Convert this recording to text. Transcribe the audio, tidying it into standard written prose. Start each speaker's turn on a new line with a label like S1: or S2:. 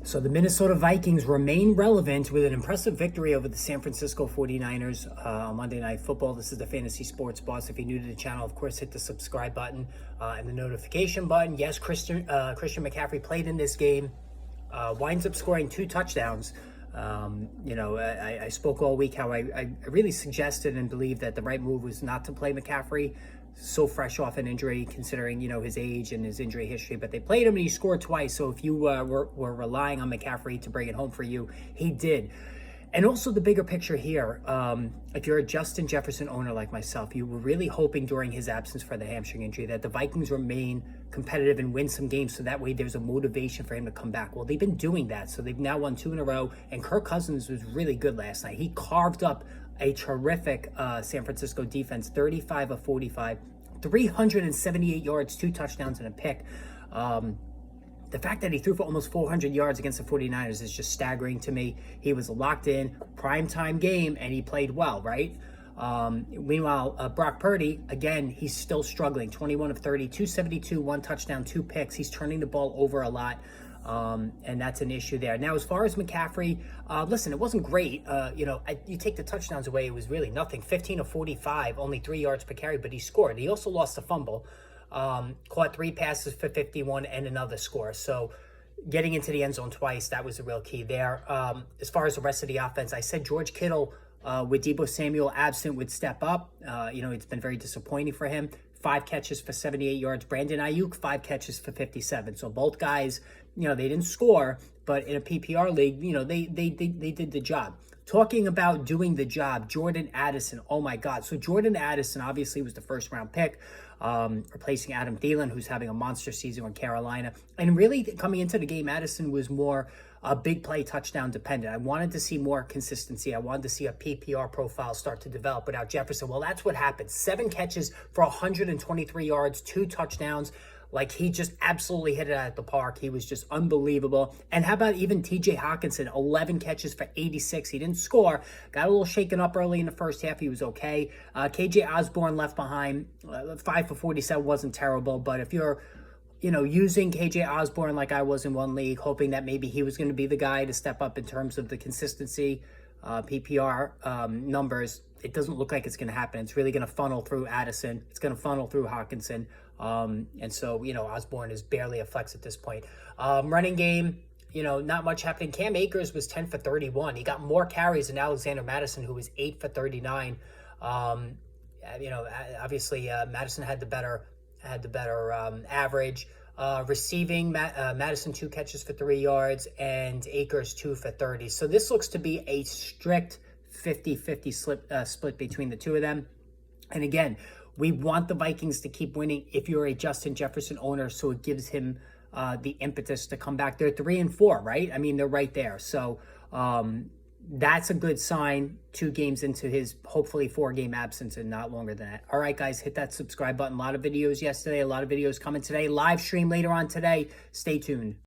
S1: So the Minnesota Vikings remain relevant with an impressive victory over the San Francisco 49ers on Monday Night Football. This is the Fantasy Sports Boss. If you're new to the channel, of course, hit the subscribe button and the notification button. Yes, Christian McCaffrey played in this game, winds up scoring 2 touchdowns. I spoke all week how I really suggested and believed that the right move was not to play McCaffrey so fresh off an injury, considering, his age and his injury history. But they played him and he scored twice. So if you were relying on McCaffrey to bring it home for you, he did. And also the bigger picture here, if you're a Justin Jefferson owner like myself, you were really hoping during his absence for the hamstring injury that the Vikings remain competitive and win some games, so that way there's a motivation for him to come back. Well, they've been doing that. So they've now won 2 in a row, and Kirk Cousins was really good last night. He carved up a terrific San Francisco defense, 35 of 45, 378 yards, 2 touchdowns, and a pick. The fact that he threw for almost 400 yards against the 49ers is just staggering to me. He was a locked in primetime game and he played well, right? Meanwhile, Brock Purdy, again, he's still struggling. 21 of 30, 272, 1 touchdown, 2 picks. He's turning the ball over a lot. And that's an issue there. Now, as far as McCaffrey, listen, it wasn't great. You take the touchdowns away, it was really nothing. 15 of 45, only 3 yards per carry, but he scored. He also lost a fumble. Caught 3 passes for 51 and another score. So getting into the end zone twice, that was a real key there. As far as the rest of the offense, I said George Kittle with Deebo Samuel absent would step up. It's been very disappointing for him. 5 catches for 78 yards. Brandon Ayuk, 5 catches for 57. So both guys, they didn't score, but in a PPR league, they did the job. Talking about doing the job, Jordan Addison, oh my God. So Jordan Addison obviously was the first round pick, replacing Adam Thielen, who's having a monster season in Carolina. And really coming into the game, Addison was more big play touchdown dependent. I wanted to see more consistency. I wanted to see a PPR profile start to develop without Jefferson. Well, that's what happened. 7 catches for 123 yards, 2 touchdowns. Like, he just absolutely hit it out of the park. He was just unbelievable. And how about even TJ Hawkinson, 11 catches for 86. He didn't score. Got a little shaken up early in the first half. He was okay. KJ Osborne left behind. 5 for 47 wasn't terrible. But if you're, using KJ Osborne like I was in one league, hoping that maybe he was going to be the guy to step up in terms of the consistency, PPR numbers, it doesn't look like it's going to happen. It's really going to funnel through Addison. It's going to funnel through Hawkinson. And so, Osborne is barely a flex at this point. Running game, not much happening. Cam Akers was 10 for 31. He got more carries than Alexander Madison, who was 8 for 39. Obviously, Madison had the better average. Receiving, Madison 2 catches for 3 yards and Akers 2 for 30. So this looks to be a strict 50-50 split between the two of them. And again, we want the Vikings to keep winning if you're a Justin Jefferson owner, so it gives him the impetus to come back. They're 3-4, right? I mean, they're right there. So that's a good sign 2 games into his hopefully 4-game absence and not longer than that. All right, guys, hit that subscribe button. A lot of videos yesterday, a lot of videos coming today. Live stream later on today. Stay tuned.